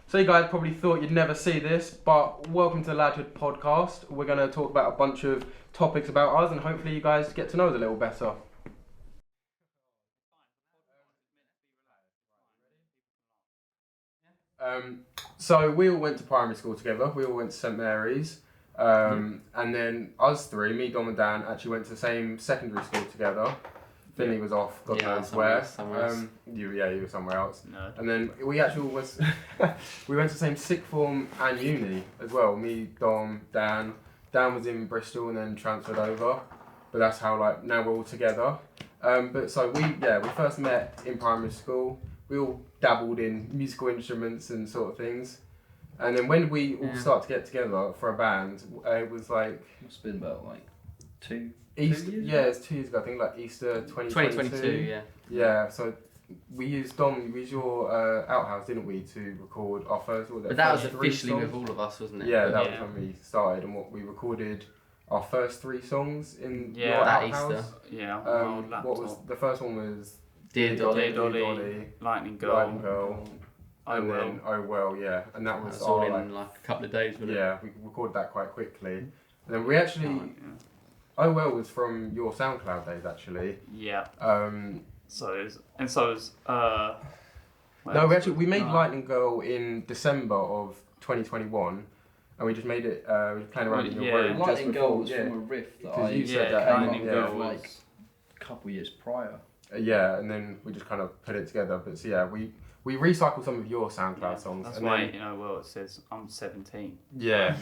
So you guys probably thought you'd never see this, but welcome to the Ladhood podcast. We're going to talk about a bunch of topics about us and hopefully you guys get to know us a little better. So we all went to primary school together. We all went to St Mary's. And then us three, me, Dom and Dan, actually went to the same secondary school together. Finley was off, God knows where. You were somewhere else. No. And then we actually we went to the same sixth form and uni as well. Me, Dom, Dan. Dan was in Bristol and then transferred over. But that's how now we're all together. But so we first met in primary school. We all dabbled in musical instruments and sort of things. And then when we all start to get together for a band, it was It's been about 2 Easter, 2 years? yeah, it's 2 years ago. I think Easter 2022. yeah. Yeah, so we used your outhouse, didn't we, to record our first. But that was officially with all of us, wasn't it? Yeah, that was when we started, and we recorded our first 3 songs in your that outhouse. Easter. Yeah, What was the first one? Was Dear Dolly, Lightning Girl, and then Oh Well, yeah, and that was all in a couple of days, wasn't it? Yeah, we recorded that quite quickly, and then we actually. Oh Well was from your SoundCloud days, actually. Yeah. We made Lightning Girl in December of 2021, and we just made it. We were playing around in your room. Lightning Girl was from a riff that you said that Lightning Girl was a couple years prior. And then we just kind of put it together. But so yeah, we recycled some of your SoundCloud songs. That's and why then, it says I'm 17. Yeah.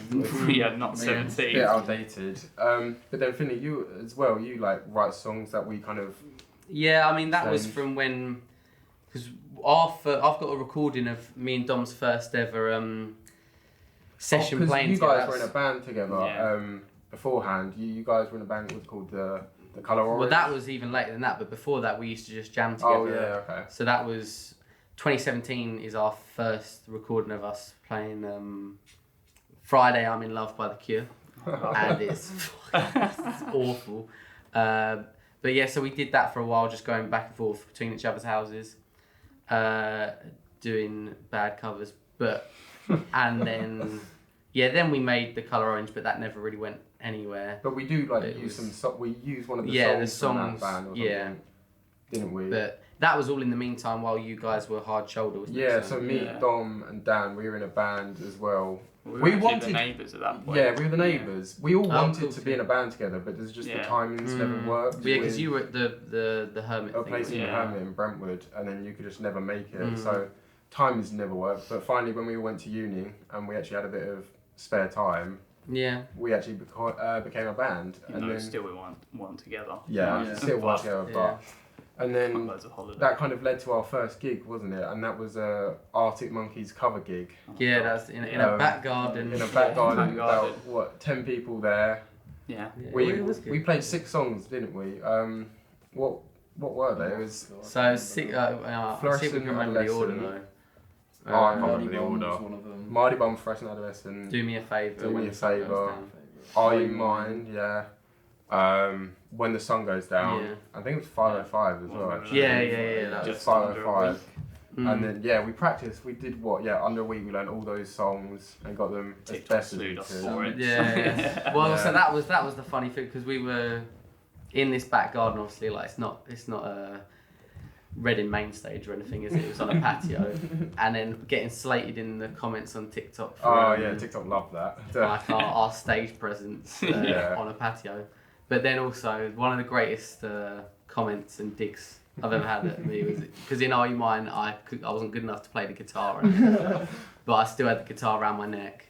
Yeah, not 17. A bit outdated. But then Finley, you as well. You write songs that we kind of. Yeah, I mean that was from when, because I've got a recording of me and Dom's first ever session playing. You guys were in a band together beforehand. You guys were in a band that was called the Colour Orange. Well, that was even later than that. But before that, we used to just jam together. Oh yeah, okay. So that was 2017 is our first recording of us playing Friday I'm in Love by The Cure. And it's awful. But yeah, so we did that for a while, just going back and forth between each other's houses, doing bad covers. And then we made The Colour Orange, but that never really went anywhere. But we do we use one of the songs from that band or something, didn't we? But that was all in the meantime while you guys were Hard Shoulder, wasn't it? So me, Dom and Dan, we were in a band as well. We wanted the neighbours at that point. Yeah, we were the neighbours. We all wanted to be in a band together, but there's just the timings never worked. Yeah, because you were at the Hermit a place in the Hermit in Brentwood, and then you could just never make it. So timings never worked. But finally, when we went to uni and we actually had a bit of spare time, we actually became a band. And then still we weren't together. Still weren't together, but. And then that kind of led to our first gig, wasn't it? And that was a Arctic Monkeys cover gig. Yeah, that's in a back garden. In a back garden, about 10 people there. Yeah. We played 6 songs, didn't we? What were they? It was so 6. I see if we can remember the order though. I can't remember the order. One of them. Mardy Bum, Fluorescent Adolescent. Do Me a Favour. Are You Mine? Yeah. When the Sun Goes Down. I think it was 505 as well. Actually. Yeah. That was 505. And then we practiced. We did under a week we learned all those songs and got them as best as we could. Yeah. Well, so that was the funny thing because we were in this back garden. Obviously, it's not a Reading main stage or anything, is it? It was on a patio, and then getting slated in the comments on TikTok. TikTok loved that. Like our stage presence on a patio. But then also one of the greatest comments and digs I've ever had at me was because in Are You Mine I wasn't good enough to play the guitar, but I still had the guitar around my neck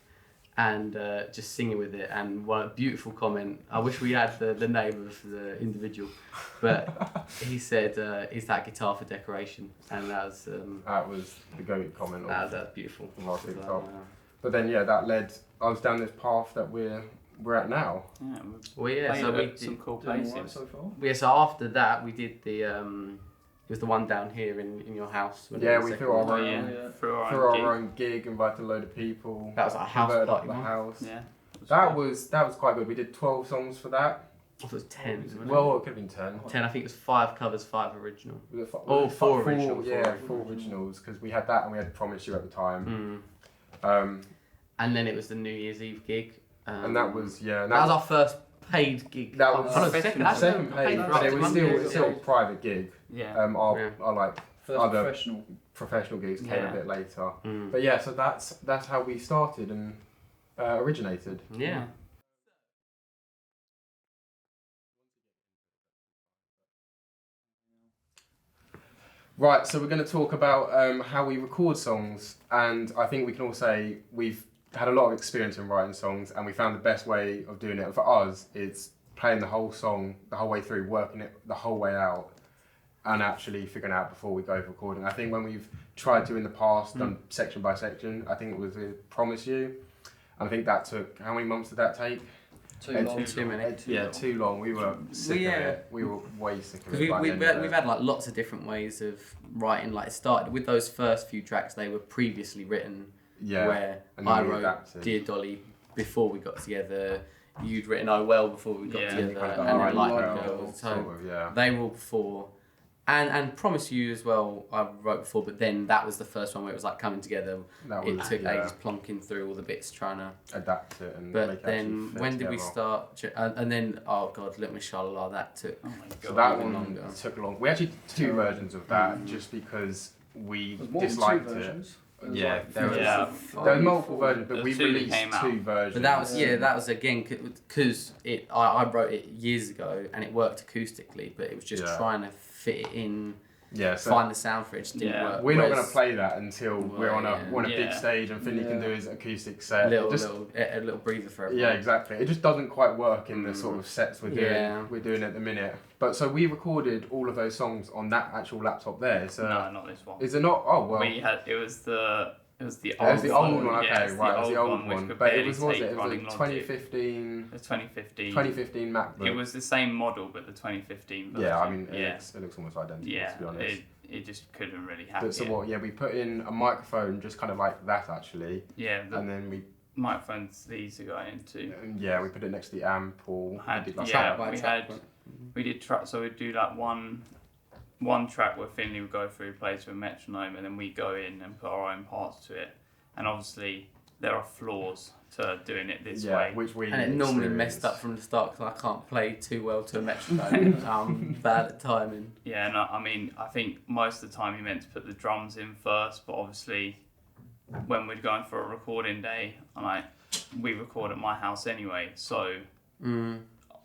and just singing with it. And one beautiful comment. I wish we had the name of the individual, but he said, "Is that guitar for decoration?" And that was the goat comment. That was beautiful. On our TikTok. But then that led us down this path that we're at now. So we did some cool places so far. Yeah, so after that we did the it was the one down here in your house. We threw our own gig, invited a load of people. That was like a house party. The house. Yeah. That was quite good. We did 12 songs for that. I thought it was 10. Well, it could have been 10. 10. I think it was 5 covers, 5 original. Four originals. Yeah, 4 originals because we had that and we had Promise You at the time. And then it was the New Year's Eve gig. And that was that was our first paid gig. That was second paid, but it was still a private gig. Yeah. Our like First other professional gigs came a bit later. But yeah, so that's how we started and originated. Yeah. Right, so we're going to talk about how we record songs, and I think we can all say we've had a lot of experience in writing songs, and we found the best way of doing it. And for us, it's playing the whole song the whole way through, working it the whole way out, and actually figuring out before we go for recording. I think when we've tried to in the past, done section by section, I think it was Promise You. And I think that took, how many months did that take? Too many. Too long. We were sick of it. We were way sick of it. We've had like lots of different ways of writing. Like it started with those first few tracks. They were previously written. Yeah. Where I wrote adapted. Dear Dolly before we got together. You'd written Oh Well before we got together, and then Like Girls. So they were all before. And Promise You as well, I wrote before, but then that was the first one where it was like coming together. It took ages plonking through all the bits, trying to adapt it and but then when did we start? And then, oh God, Look Miss Shalala, that took so that one took long. We actually did 2 versions of that just because we disliked it. Yeah, there were multiple versions, but we released 2 versions. But that was again because I wrote it years ago and it worked acoustically, but it was just trying to fit it in. Yeah, so find the sound for it just didn't work. We're not going to play that until we're on a big stage and Finley can do his acoustic set. A little breather for everyone. Yeah, exactly. It just doesn't quite work in the sort of sets we're doing at the minute. But so we recorded all of those songs on that actual laptop there. So no, not this one. Is it not? Oh well. It was the old one. Okay, right. It was the old one. But it was a 2015. The 2015 MacBook. It was the same model, but the 2015 version. Yeah, I mean, it looks almost identical. Yeah, to be honest. It just couldn't really hack it. So what? Yeah, we put in a microphone, just kind of like that actually. Yeah. And then we. Microphones these are going into. Yeah, we put it next to the amp or. We did track. So we'd do like one track where Finley would go through, play to a metronome, and then we go in and put our own parts to it. And obviously, there are flaws to doing it this way. Which we and it normally messed up from the start because I can't play too well to a metronome. I'm bad at timing. Yeah, and I mean, I think most of the time you meant to put the drums in first, but obviously, when we're going for a recording day, we record at my house anyway, so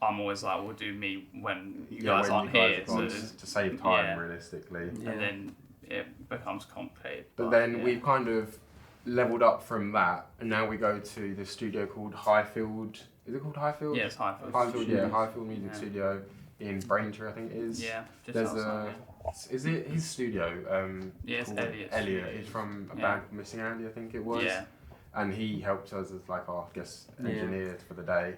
I'm always like, we'll do me when you guys aren't here. To save time, realistically. And then it becomes complicated. But then we've kind of leveled up from that, and now we go to the studio called Highfield. Is it called Highfield? Yeah, it's Highfield. Highfield Music Studio in Braintree, I think it is. Yeah, just outside. Is it his studio? Yes, Elliot. He's from a band called Missing Andy, I think it was. Yeah. And he helped us as like our engineer for the day.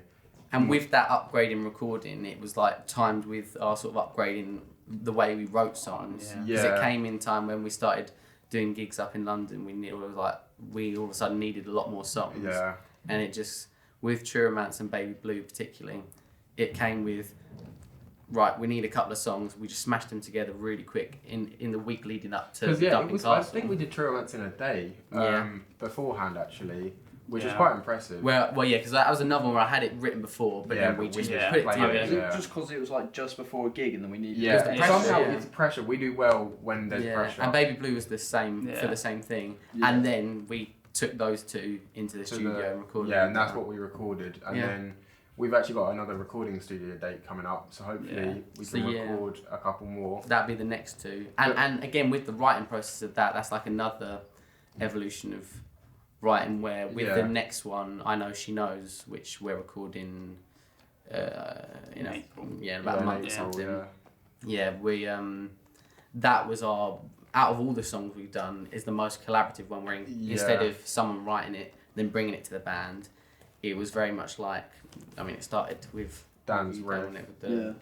And with that upgrading recording, it was like timed with our sort of upgrading the way we wrote songs. Because it came in time when we started doing gigs up in London. We all of a sudden needed a lot more songs. Yeah. And it just, with True Romance and Baby Blue particularly, it came with, right, we need a couple of songs. We just smashed them together really quick in the week leading up to Dumping Castle. I think we did True Romance in a day beforehand actually. Which is quite impressive. Well, because that was another one where I had it written before, but then we just put it together. Just because it was like just before a gig and then we needed. Yeah, somehow it's pressure. We do well when there's pressure. And Baby Blue was the same for the same thing, and then we took those 2 into the studio and recorded. Yeah, and that's what we recorded, and then we've actually got another recording studio date coming up, so hopefully we can record a couple more. That'd be the next 2, and again with the writing process of that's like another evolution of writing where with the next one, I Know She Knows, which we're recording in April. About a month or something. We that was our, out of all the songs we've done, is the most collaborative one where instead of someone writing it then bringing it to the band, it was very much like, it started with Dan's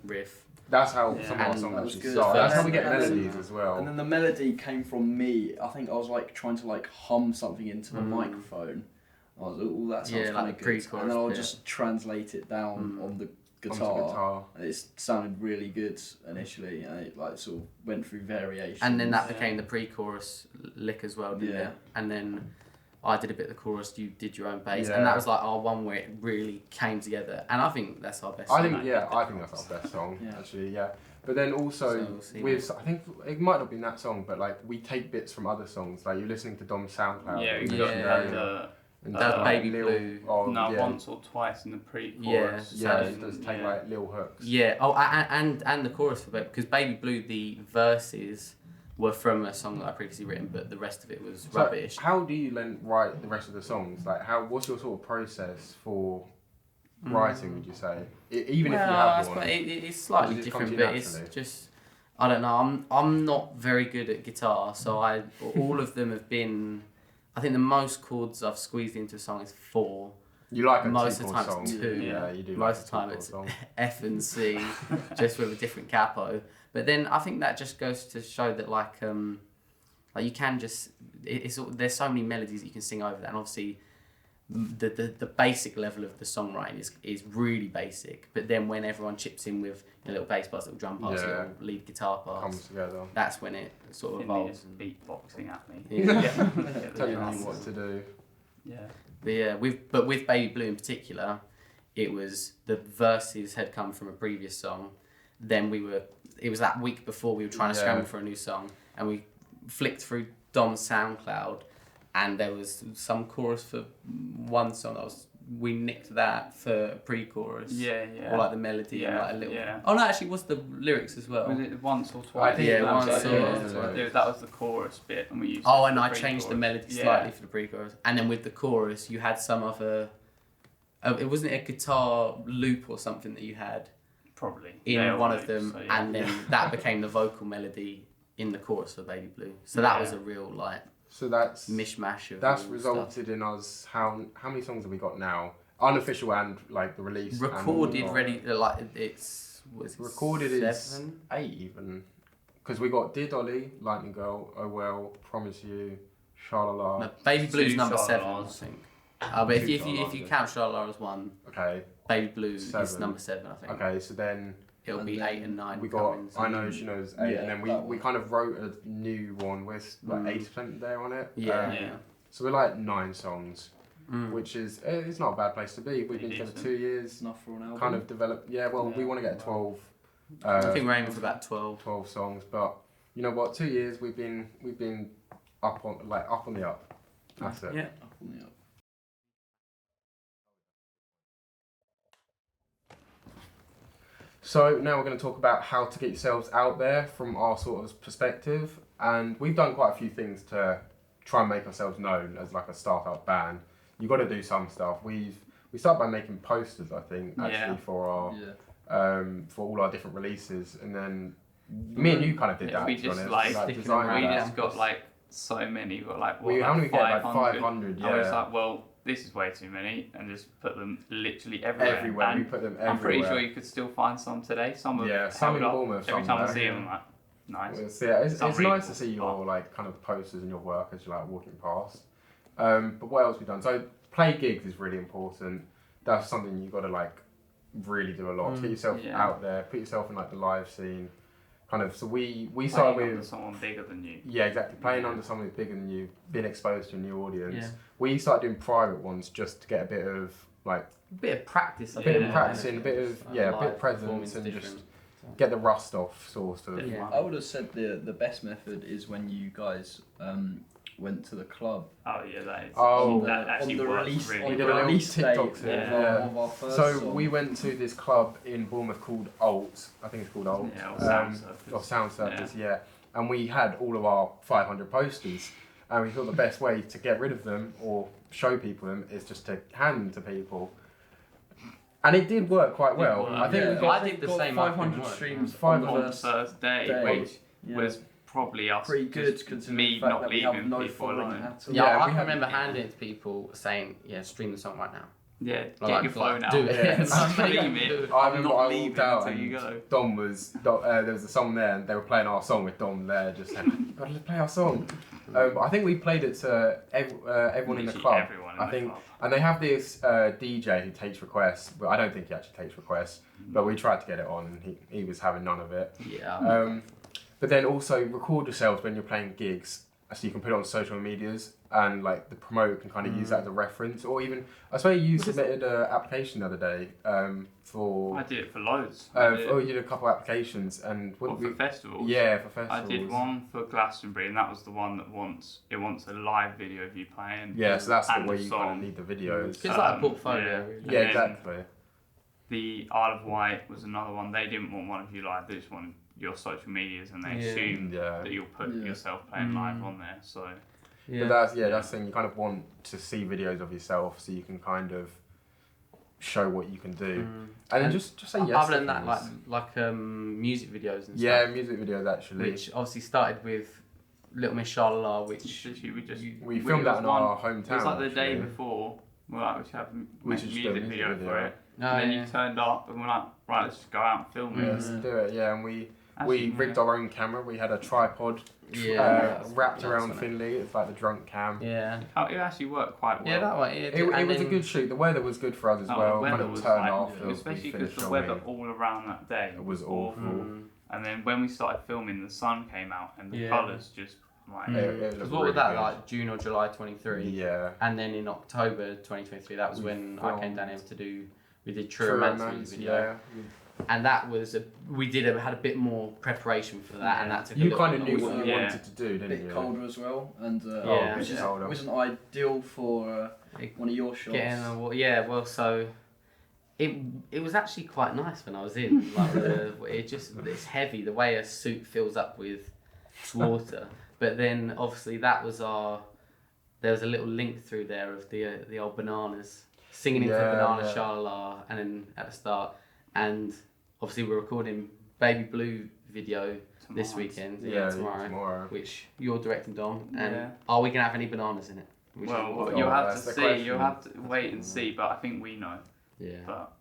riff. That's how some of our songs actually start. That's how we get melodies as well. And then the melody came from me. I think I was like trying to like hum something into the microphone. I was that sounds kind of good. And then I'll just translate it down on the guitar. And it sounded really good initially, and it like sort of went through variations. And then that became the pre-chorus lick as well, didn't it? And then I did a bit of the chorus, you did your own bass, Yeah. and that was like our one where it really came together. And I think that's our best. I song. think that's our best song actually. Yeah. But then also I think it might not be that song, but like we take bits from other songs. Like you're listening to Dom's SoundCloud. That Baby Blue. Once or twice in the pre-chorus. It does take like little hooks. Yeah. Oh, and the chorus for because Baby Blue, the verses were from a song that I previously written, but the rest of it was rubbish. How do you then write the rest of the songs? Like, what's your sort of process for writing? Would you say, even if you have one? It's slightly different, but it's just I don't know. I'm not very good at guitar, so all of them have been. I think the most chords I've squeezed into a song is 4. You like a most of the time song. It's 2. Yeah, you do. Most of the time it's F and C, just with a different capo. But then I think that just goes to show that like you can just there's so many melodies that you can sing over that, and obviously the basic level of the songwriting is really basic. But then when everyone chips in with a little bass parts, little drum parts, little lead guitar parts, comes together. That's when it sort of evolves. Beatboxing at me. Telling you what to do. Yeah. With Baby Blue in particular, it was the verses had come from a previous song. Then it was that week before we were trying to scramble for a new song, and we flicked through Dom's SoundCloud, and there was some chorus for one song we nicked that for a pre-chorus. Or like the melody and like a little. Oh no, actually, what's the lyrics as well? Was it once or twice? That was the chorus bit, and we used. Oh, and I changed the melody slightly for the pre-chorus, and then with the chorus, you had some other. It wasn't a guitar loop or something that you had. Probably. In one of them, and then that became the vocal melody in the chorus for Baby Blue. So that was a real So that's mishmash of. That's resulted in us. How many songs have we got now? Unofficial and like the release. Recorded, ready. Recorded 7? Is 8 even, because we got Dear Dolly, Lightning Girl, Oh Well, Promise You, Sha-La-La. No, Baby Blue's number 7, I Sha-La-Las. think. But if you count Sha-La-La as 1, okay, Baby Blue is 7. number 7, I think. Okay, so then it'll be 8 and 9. we got I Know She Knows 8, and then we kind of wrote a new one with like 80% there on it. So we're like 9 songs, which is it's not a bad place to be. We've been together 2 years. Enough for an album. Kind of developed. We want to get 12. I think we're aiming for about 12. 12 songs, but you know what? 2 years we've been up on the up. That's it. Yeah. Up on the up. So now we're going to talk about how to get yourselves out there from our sort of perspective, and we've done quite a few things to try and make ourselves known as like a startup band. You've got to do some stuff. We started by making posters, I think, actually for our for all our different releases, and then me and you kind of did that. We just got like so many. We got like how many we get? Like 500. Yeah. I was like, well, this is way too many, and just put them literally everywhere. Everywhere. We put them everywhere. I'm pretty sure you could still find some today. Some in Bournemouth. Every time I see them, I'm like, nice. So, it's nice to see your like kind of posters and your work as you're like walking past. But what else have we done? So play gigs is really important. That's something you've got to like really do a lot to get yourself out there, put yourself in like the live scene. Kind of, so we started with someone bigger than you. Yeah, exactly. Playing under someone who's bigger than you, being exposed to a new audience. Yeah. We started doing private ones just to get a bit of like a bit of practice, a bit of practicing, a bit of presence, and just get the rust off, sort of. Yeah. I would have said the best method is when you guys went to the club. Oh yeah, that is. Oh, that actually on the works release, really on the well. release TikToks. Of our first so song. we went to this club in Bournemouth called Alt. I think it's called Alt. Yeah, or Sound Circus. Or Sound Circus, yeah. And we had all of our 500 posters, and we thought the best way to get rid of them or show people them is just to hand them to people. And it did work quite well. I think I did the same. 500 streams on the first day, which was probably us. Pretty good considering me the fact not that we leaving have no people following alone. at all. Yeah, I can remember handing it to people saying, stream the song right now. Yeah, get your phone out. Do it. Stream it. I remember not I leaving walked out until and you go. there was a song there and they were playing our song with Dom there, just saying, gotta play our song. I think we played it to everyone in the club. Everyone in the club. And they have this DJ who takes requests, but I don't think he actually takes requests, but we tried to get it on and he was having none of it. Yeah. But then also record yourselves when you're playing gigs. so you can put it on social medias, and like the promoter can kind of use that as a reference, or even I swear you submitted an application the other day for. I did it for loads. You did a couple of applications, and for festivals. Yeah, for festivals. I did one for Glastonbury, and that was the one that wants a live video of you playing. Yeah, so that's the and way the you song. kind of need the videos. It's like a portfolio. Yeah, Yeah, exactly. The Isle of Wight was another one. They didn't want one of you live. They just wanted your social medias, and they assumed that you'll put yourself playing live on there. So. Yeah. But that's the thing. You kind of want to see videos of yourself, so you can kind of show what you can do, and then just say yes. Other than that, like music videos and stuff. Yeah, music videos actually. Which obviously started with Little Miss Sha-La-La, which we filmed that in our hometown. It was like the day before. We're like, we should have a music video for it. And then you turned up, and we're like, right, let's just go out and film it. Let's do it. Yeah, and we rigged our own camera. We had a tripod wrapped around Finley. It's like the drunk cam. Yeah. It actually worked quite well. Yeah, that way. It was a good shoot. The weather was good for us as well. The weather kind of was turned off. especially because the weather all around that day. It was awful. And then when we started filming, the sun came out and the colours just like. Because what was that, like June or July 23? Yeah. And then in October 2023, that was when I came down here we did True Romance video. Yeah. And that was we had a bit more preparation for that, and that took. You kind of knew what you wanted to do, didn't you? A bit colder as well, and which wasn't ideal for one of your shots. So it was actually quite nice when I was in. Like it's heavy the way a suit fills up with water, but then obviously there was a little link through there of the old Bananas singing into Banana Sha-La-La, and then at the start. And obviously we're recording Baby Blue video this weekend. Tomorrow. Which you're directing, Dom. And are we going to have any bananas in it? You'll have to see. You'll have to wait and see. But I think we know. Yeah. But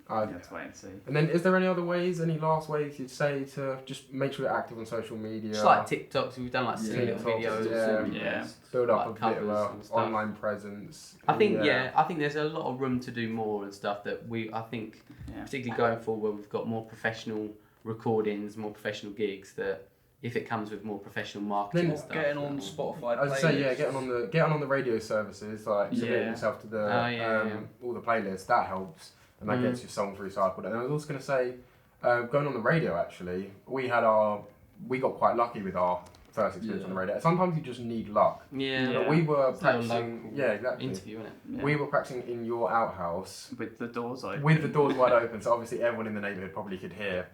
you have to wait and see. And then, is there any any last ways you'd say to just make sure you're active on social media? Just like TikToks. We've done like silly little videos. Build up a bit of an online presence. I think there's a lot of room to do more and stuff that I think particularly going forward where we've got more professional recordings, more professional gigs, that if it comes with more professional marketing and stuff. Getting on Spotify. I'd say getting on the radio services, like submitting yourself to the all the playlists, that helps, and that gets your song recycled. And I was also going to say, going on the radio actually, we got quite lucky with our first experience on the radio. Sometimes you just need luck. Yeah. We were practicing. Yeah, exactly. Interview, innit? Yeah. We were practicing in your outhouse with the doors open. With the doors wide open, so obviously everyone in the neighbourhood probably could hear.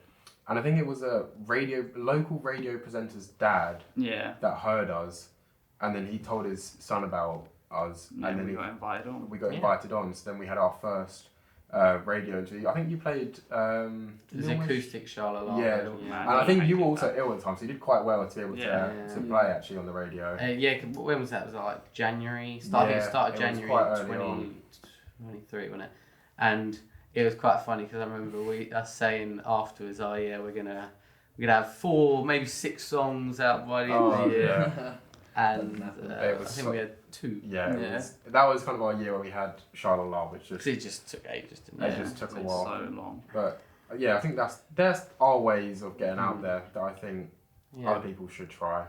And I think it was a local radio presenter's dad that heard us, and then he told his son about us, and then we got invited on. We got invited on, so then we had our first radio interview. I think you played the acoustic Sha-La-La. Yeah, and I think you were also ill at the time, so you did quite well to be able to play actually on the radio. When was that? Was it like January? Started January 2023, wasn't it? And it was quite funny because I remember us saying afterwards, we're gonna have 4, maybe 6 songs out by the end of the year. Yeah. And I think we had 2. That was kind of our year where we had Sha-La-La, which it just took ages, didn't it? It just took a while. So long. But I think there's our ways of getting out there that I think other people should try.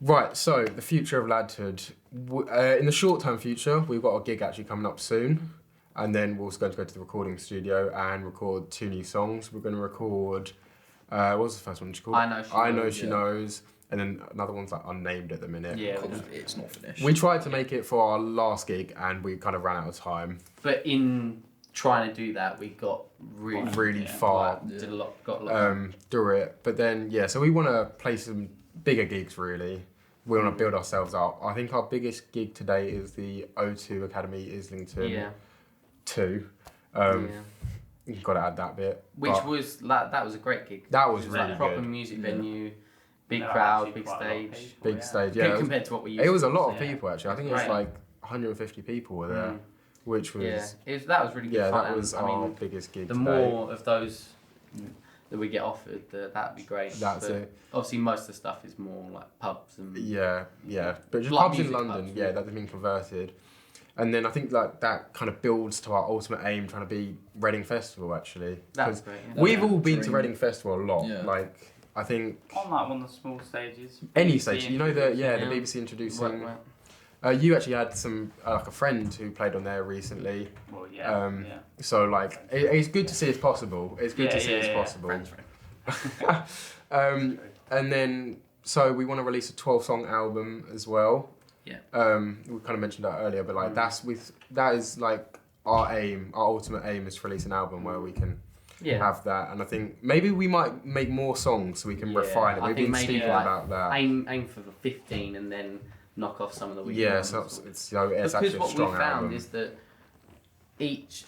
Right, so the future of Ladhood. In the short-term future, we've got a gig actually coming up soon, and then we're also going to go to the recording studio and record 2 new songs. We're going to record, what was the first one called? I Know She Knows, and then another one's like unnamed at the minute. Yeah, it's not finished. We tried to make it for our last gig, and we kind of ran out of time. But in trying to do that, we got really far. Got a lot. Through it, but then so we want to play some bigger gigs really. We want to build ourselves up. I think our biggest gig today is the O2 Academy Islington 2. You've got to add that bit. Which was that was a great gig. That was really like proper good. Music venue, big crowd, big stage. Big stage, yeah. Compared to what we used it was a lot of people actually. I think it was like 150 people were there, which was that was really good fun. That was our biggest gig. The more of those that we get offered, that'd be great. That's it. Obviously, most of the stuff is more like pubs and but just like pubs in London, pubs, that have been converted. And then I think like that kind of builds to our ultimate aim, trying to be Reading Festival actually. That's great. Yeah. We've all been to Reading Festival a lot. Yeah. Like I think on like one of the small stages. any stage, you know the BBC introducing. You actually had some like a friend who played on there recently. Well, yeah. So like it's good to see it's possible. It's good to see it's possible. And then so we want to release a 12-song album as well. Yeah. We kind of mentioned that earlier, but like that is like our aim. Our ultimate aim is to release an album where we can have that, and I think maybe we might make more songs so we can refine it. We've been speaking about that. Aim for 15 and then knock off some of the weaker ones. So it's actually a strong album. Because what we found is that each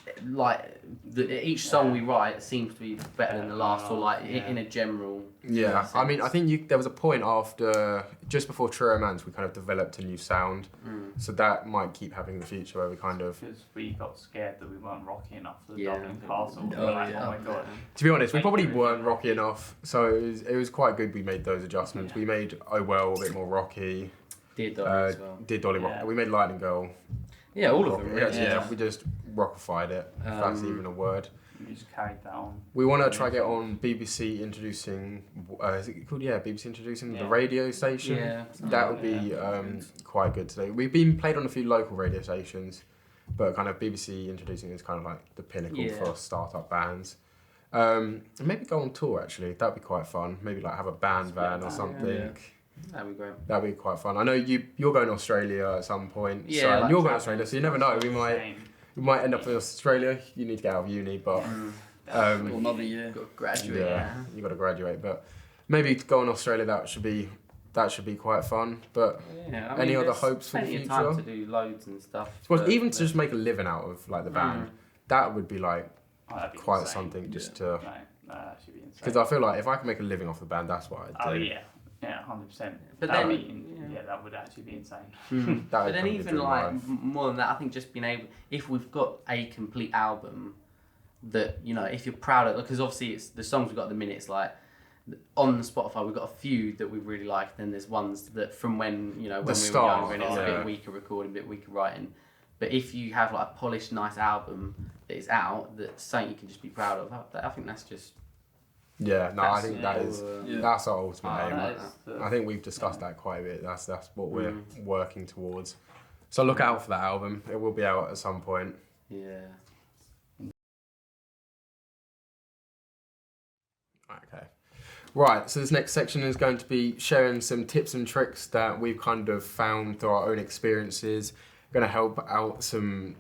song we write seems to be better than the last, or like in a general. Yeah, I mean, I think there was a point after, just before True Romance, we kind of developed a new sound. So that might keep happening in the future where we kind of. Because we got scared that we weren't rocky enough for the Dublin Castle. We were like, oh my god. To be honest, we probably weren't rocky enough, so it was quite good we made those adjustments. We made Oh Well a bit more rocky. Did Dolly as well. Did Dolly rock? We made Lightning Girl. Yeah, all of them. Really. Yeah, we just rockified it, if that's even a word. We just carried that on. We want to try to get on BBC introducing, is it called? Yeah, BBC introducing the radio station. Yeah. That would be quite good today. We've been played on a few local radio stations, but kind of BBC introducing is kind of like the pinnacle for start-up bands. And maybe go on tour actually, that'd be quite fun. Maybe like have a band van or something. Yeah. That'd be great. That'd be quite fun. I know you're going to Australia at some point. Yeah, so, like and you're going to Australia, so you never know. We might end up in Australia. You need to get out of uni, but another year. Got to graduate. Yeah, you got to graduate. But maybe to go in Australia, that should be quite fun. But any other hopes for the future? Plenty of time to do loads and stuff. Well, even to just make a living out of like the band, that would be like quite something just to. That should be insane. Because I feel like if I can make a living off the band, that's what I'd do. Oh yeah. Yeah, 100%. But that then, that would actually be insane. But then even like more than that, I think just being able, if we've got a complete album that, you know, if you're proud of, because obviously it's the songs we've got at the minute, it's like on Spotify we've got a few that we really like, then there's ones that from when, you know, when we were younger and it's a bit weaker recording, a bit weaker writing. But if you have like a polished, nice album that is out, that's something you can just be proud of, I think that's just. Yeah, no, I think that's our ultimate aim. I think we've discussed that quite a bit. That's what we're working towards. So look out for that album. It will be out at some point. Yeah. Okay. Right, so this next section is going to be sharing some tips and tricks that we've kind of found through our own experiences. Going to help out some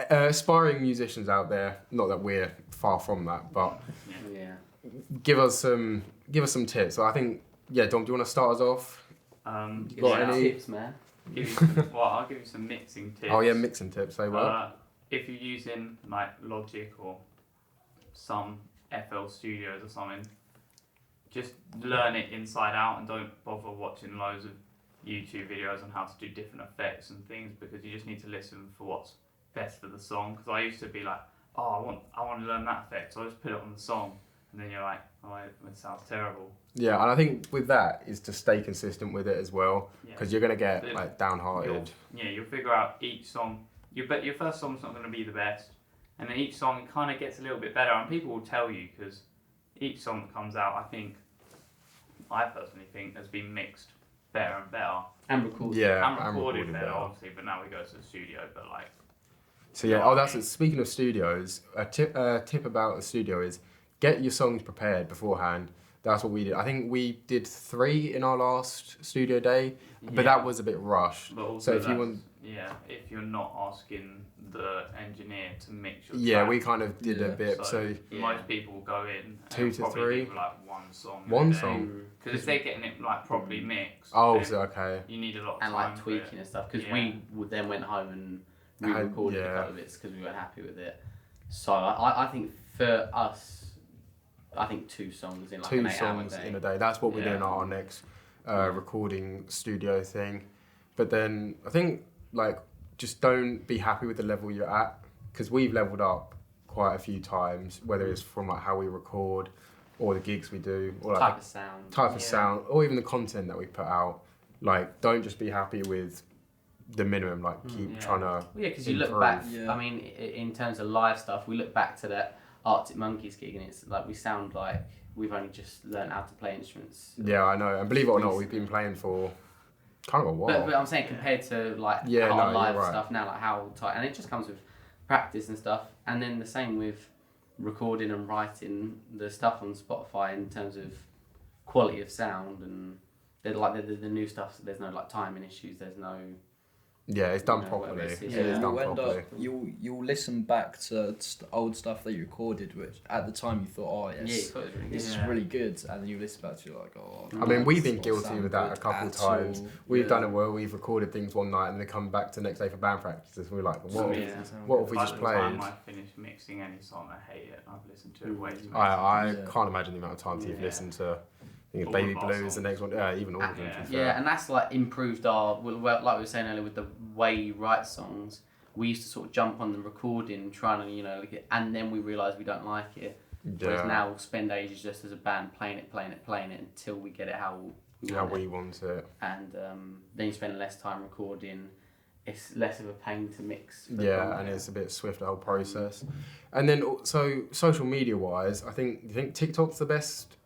aspiring musicians out there. Not that we're far from that, but give us some tips. So I think, Dom, do you want to start us off? Got any tips, man? I'll give you some mixing tips. Oh yeah, mixing tips. They work. If you're using like Logic or some FL Studios or something, just learn it inside out and don't bother watching loads of YouTube videos on how to do different effects and things, because you just need to listen for what's best for the song. Because I used to be like, oh, I want to learn that effect, so I just put it on the song. And then you're like, oh, it sounds terrible. Yeah, and I think with that is to stay consistent with it as well, because you're going to get like downhearted. You'll figure out each song. Your first song's not going to be the best, and then each song kind of gets a little bit better, and people will tell you, because each song that comes out, I personally think has been mixed better and better. And recorded. Yeah, and recorded better, obviously, but now we go to the studio, but like... So yeah, that's it. Speaking of studios, a tip about a studio is get your songs prepared beforehand. That's what we did. I think we did 3 in our last studio day, but that was a bit rushed. But also so if you want, if you're not asking the engineer to mix your track, track, we kind of did a bit. So most people will go in 2 to 3, do, like one song. One song. Because if they're getting it like properly mixed, okay. You need a lot of time and like tweaking and stuff. Because we then went home and re-recorded a couple of bits because we weren't happy with it. So I think for us, 2 songs in like 2 an 8 songs hour day. in a day. That's what we're doing at our next recording studio thing. But then I think like just don't be happy with the level you're at, because we've leveled up quite a few times, whether it's from like how we record or the gigs we do, or like type of sound, or even the content that we put out. Like, don't just be happy with the minimum, like keep trying to. Yeah, because you look back. I mean, in terms of live stuff, we look back to that Arctic Monkeys gig, and it's like we sound like we've only just learned how to play instruments. Yeah, I know, and believe it or not, we've been playing for kind of a while. But I'm saying compared to like our live stuff now, like how tight, and it just comes with practice and stuff, and then the same with recording and writing the stuff on Spotify in terms of quality of sound, and they're like the new stuff. So there's no like timing issues. There's no. Yeah, it's done properly. It's done properly. You'll listen back to old stuff that you recorded, which at the time you thought, this is really good, and then you listen back to it like, I mean, we've been guilty with that a couple of times. We've done it where we've recorded things one night and then come back to the next day for band practices. We're like, what have we just played? By the time I finish mixing any song, I hate it. I've listened to it way too much. I can't imagine the amount of times you've listened to. I think Baby Blue is the next one. Even all of them. Yeah, and that's like improved our. Well, like we were saying earlier, with the way you write songs, we used to sort of jump on the recording, trying to and then we realised we don't like it. Whereas now we'll spend ages just as a band playing it until we get it how we want it. And then you spend less time recording. It's less of a pain to mix. And it's a bit swifter whole process. And then so social media wise, I think TikTok's the best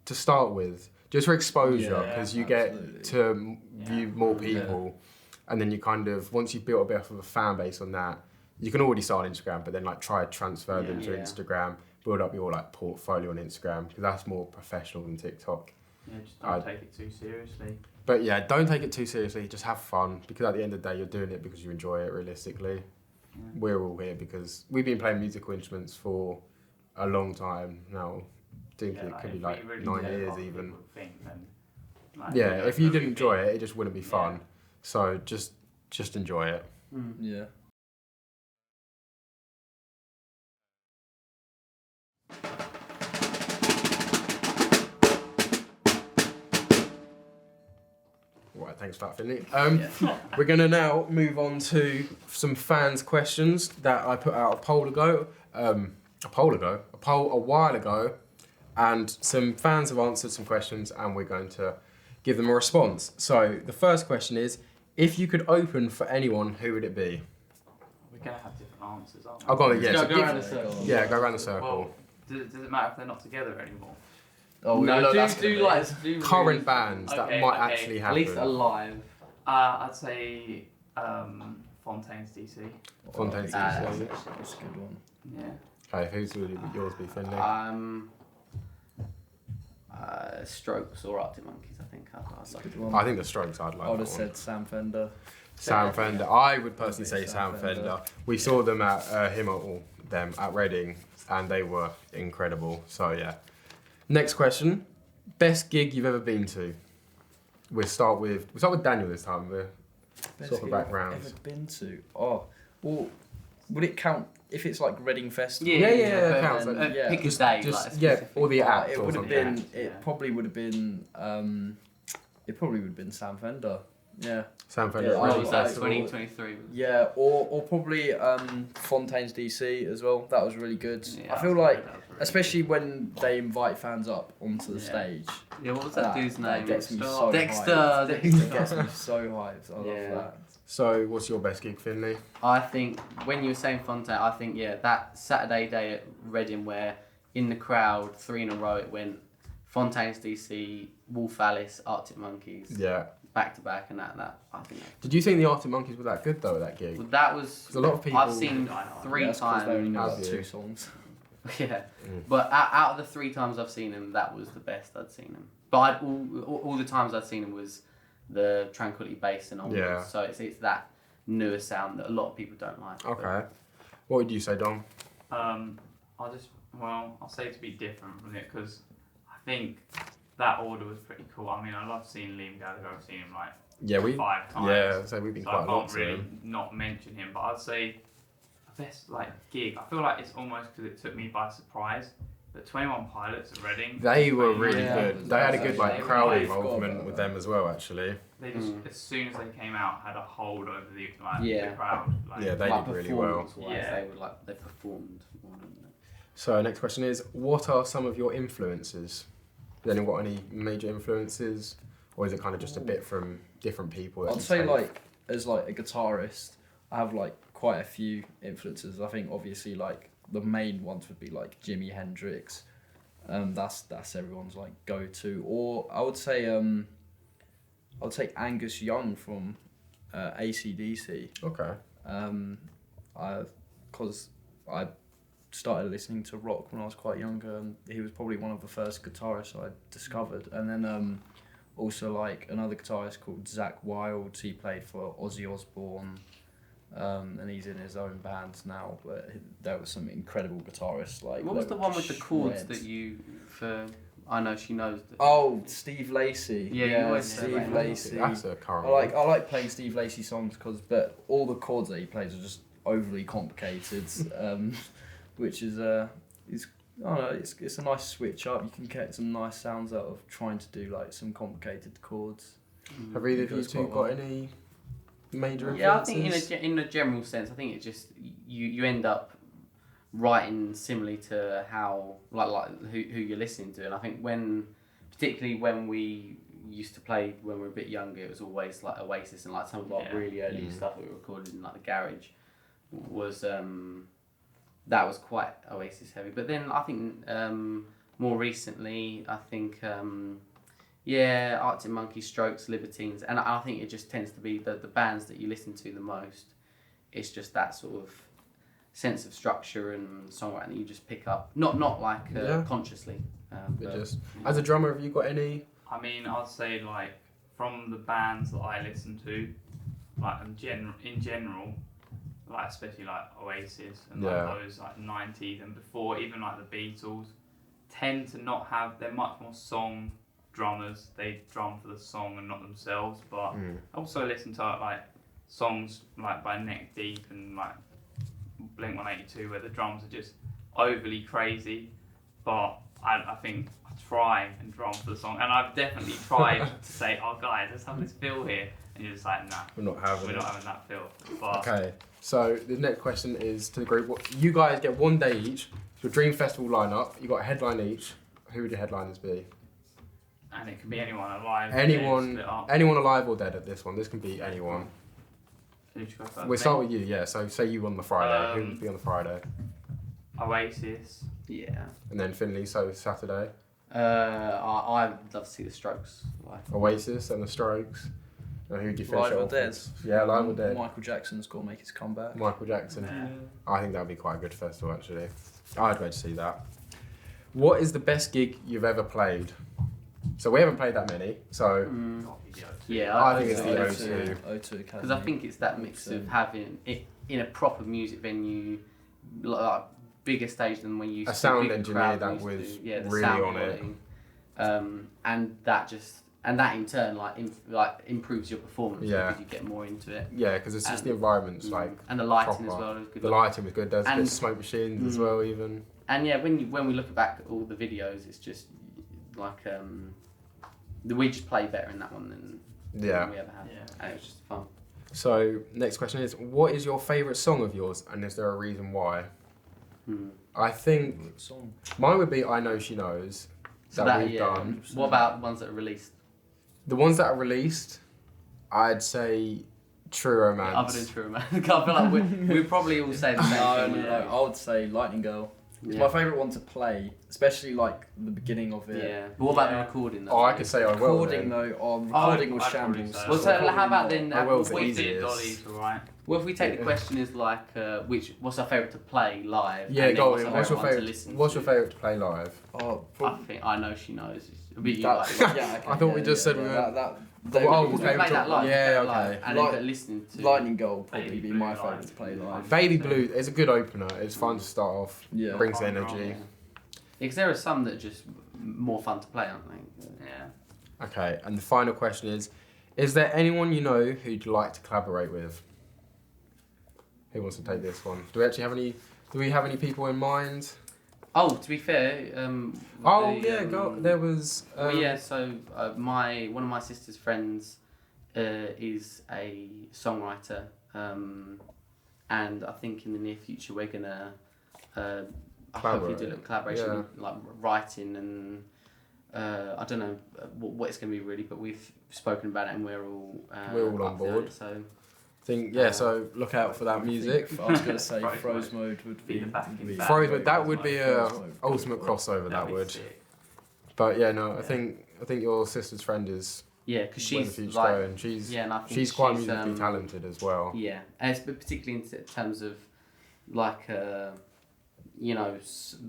to start with, just for exposure, because you get to view more people, and then you kind of, once you've built a bit of a fan base on that, you can already start on Instagram, but then like try to transfer them to Instagram, build up your like portfolio on Instagram, because that's more professional than TikTok. Yeah, just don't take it too seriously. But yeah, don't take it too seriously, just have fun, because at the end of the day, you're doing it because you enjoy it, realistically. We're all here because we've been playing musical instruments for a long time now. I think it could be like really 9 years even. If you didn't enjoy it, it just wouldn't be fun. So just enjoy it. Yeah. Right, thanks for that, Finley. We're going to now move on to some fans' questions that I put out a poll a while ago. And some fans have answered some questions, and we're going to give them a response. So the first question is, if you could open for anyone, who would it be? We're going to have different answers, aren't we? I've got it, yeah. Go around the circle. Yeah, go around the circle. Well, does it matter if they're not together anymore? Do current bands that might actually happen. At least alive. I'd say Fontaine's DC. Fontaine's DC. That's a good one. Yeah. Okay, who's would yours be, Finley? Strokes or Arctic Monkeys, I think. I think the Strokes I'd like. I would have said Sam Fender. Sam Fender. I would personally say Sam Fender. We saw them at at Reading, and they were incredible. So yeah. Next question: best gig you've ever been to? We'll start with Daniel this time. We're sort of backgrounds. Ever been to? Oh, well, would it count if it's like Reading Festival? Yeah, it counts. Pick a day, or the act. It or would have something. been. It probably would have been. It probably would have been Sam Fender. Yeah. Sam Fender. What was that? 2023. Yeah, or probably Fontaine's DC as well. That was really good. Yeah, I feel like, especially when they invite fans up onto the stage. Yeah, what was that dude's name? Gets me so Dexter. Hyped. Dexter gets me so hyped. I love that. So, what's your best gig, Finley? I think when you were saying Fontaine, I think that Saturday day at Reading where in the crowd 3 in a row it went Fontaine's DC, Wolf Alice, Arctic Monkeys. Yeah. Back to back, and that I think. Did you think the Arctic Monkeys were that good though at that gig? Well, that was. A lot of people. I've seen 3 times. They only know like 2 songs. Yeah, but out of the 3 times I've seen him, that was the best I'd seen him. But all the times I'd seen him was the Tranquility Basin onwards. Yeah. So it's that newer sound that a lot of people don't like. Okay. What would you say, Dom? I'll say to be different from it because I think that order was pretty cool. I mean, I love seeing Liam Gallagher. I've seen him like 5 times. Yeah, so we've been quite a lot. I can't really not mention him, but I'd say the best gig. I feel like it's almost because it took me by surprise. The 21 Pilots at Reading. They were really good. They had a good crowd involvement with them as well, actually. They just as soon as they came out had a hold over the crowd. They did really well. They performed. So next question is, what are some of your influences? Has anyone got any major influences, or is it kind of just a bit from different people? I'd say as like a guitarist, I have like quite a few influences. I think obviously like the main ones would be like Jimi Hendrix. That's everyone's like go-to. Or I would say Angus Young from AC/DC. Okay. Because I started listening to rock when I was quite younger, and he was probably one of the first guitarists I discovered. And then also like another guitarist called Zakk Wylde. He played for Ozzy Osbourne, and he's in his own bands now. But there were some incredible guitarists. Like what was the one with the chords that you for? I know she knows. Oh, Steve Lacy. Yeah, Steve Lacy. That's a current. I like playing Steve Lacy songs but all the chords that he plays are just overly complicated, which is I don't know, it's a nice switch up. You can get some nice sounds out of trying to do like some complicated chords. Have either of you two got any major influences? Yeah, I think in a general sense, I think it just you end up writing similarly to how like who you're listening to, and I think particularly when we used to play when we were a bit younger, it was always like Oasis, and like some of our really early stuff that we recorded in like the garage was that was quite Oasis heavy. But then I think more recently, I think Arctic Monkeys, Strokes, Libertines, and I think it just tends to be the bands that you listen to the most. It's just that sort of sense of structure and songwriting that you just pick up, not like consciously. But just as a drummer, have you got any? I mean, I'd say like from the bands that I listen to, like in general, like especially like Oasis and like those like 90s and before, even like the Beatles, tend to not have. They're much more song drummers. They drum for the song and not themselves. But I also listen to like songs like by Neck Deep and like Blink-182 where the drums are just overly crazy, but I think I try and drum for the song, and I've definitely tried to say, oh guys, let's have this feel here, and you're just like, nah, we're not having that feel. But okay, so the next question is to the group. You guys get 1 day each. Your dream festival lineup. You got a headline each. Who would your headliners be? And it can be anyone alive. Anyone alive or dead at this one. This can be anyone. We'll start with you, yeah. So say you on the Friday. Who would be on the Friday? Oasis. Yeah. And then Finley, so Saturday. I'd love to see the Strokes live. Oasis and the Strokes. And who do you finish Live or off Dead? with? Yeah, Live or Dead. Michael Jackson's got to make his comeback. Michael Jackson. I think that would be quite a good festival, actually. I'd go to see that. What is the best gig you've ever played? So we haven't played that many, so... I think it's the O2 because I think it's that mix of having it in a proper music venue, like bigger stage than when you used a sound engineer that was really on it, and that in turn improves your performance because you get more into it. Yeah, because it's just the environment's and the lighting proper. as well. Was good. The lighting was good. There's good smoke machines as well, even. And yeah, when we look back at all the videos, it's just like we just play better in that one than we ever had, and it was just fun. So next question is, what is your favourite song of yours, and is there a reason why? I think mine would be "I Know She Knows" that we've done. What about ones that are released? The ones that are released, I'd say "True Romance." Yeah, other than "True Romance," I feel like we probably all say the same thing. No. I would say "Lightning Girl." It's my favourite one to play, especially like the beginning of it. Yeah. But what about the recording? Oh, I could say I will. Recording was shambles. Well, so how about then? I will. We did Dolly's, right? Well, if we take the question as like, what's our favourite to play live? Yeah, go on. What's your favourite to play live? Oh, I think "I Know She Knows." Okay, I thought we just said we were. We play that live. Yeah, okay. And then listening to Lightning Girl would probably be my favourite to play live. Baby Blue is a good opener. It's fun to start off. Yeah. Brings energy. Yeah, because there are some that are just more fun to play, aren't they? Yeah. Okay, and the final question is there anyone you know who you'd like to collaborate with? Who wants to take this one? Do we have any people in mind? Oh, to be fair, there was. So one of my sister's friends is a songwriter, and I think in the near future we're gonna hopefully do a little collaboration, with, like writing and I don't know what it's gonna be really, but we've spoken about it and we're all on board. So think so look out for that music. I was going to say Froze Mode would be Froze Mode, that would be a ultimate crossover. That would. Sick. But yeah, no, I think your sister's friend is. Yeah, because she's going. She's quite musically talented as well. Yeah, but particularly in terms of like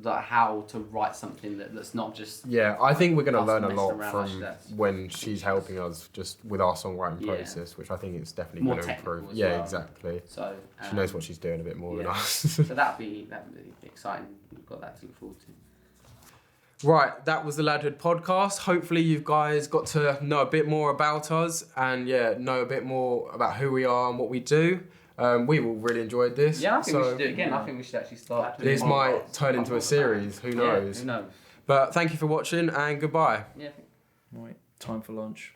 like how to write something that's not just. Yeah, I think we're going to learn a lot from when she's helping us just with our songwriting process, which I think is definitely going to improve. Yeah, exactly. So she knows what she's doing a bit more than us. So that'd be exciting. We've got that to look forward to. Right, that was the Ladhood podcast. Hopefully you guys got to know a bit more about us and know a bit more about who we are and what we do. We all really enjoyed this. Yeah, I think we should do it again. I think we should actually start. This might turn into a series, who knows? Who knows? But thank you for watching and goodbye. Yeah. Right, time for lunch.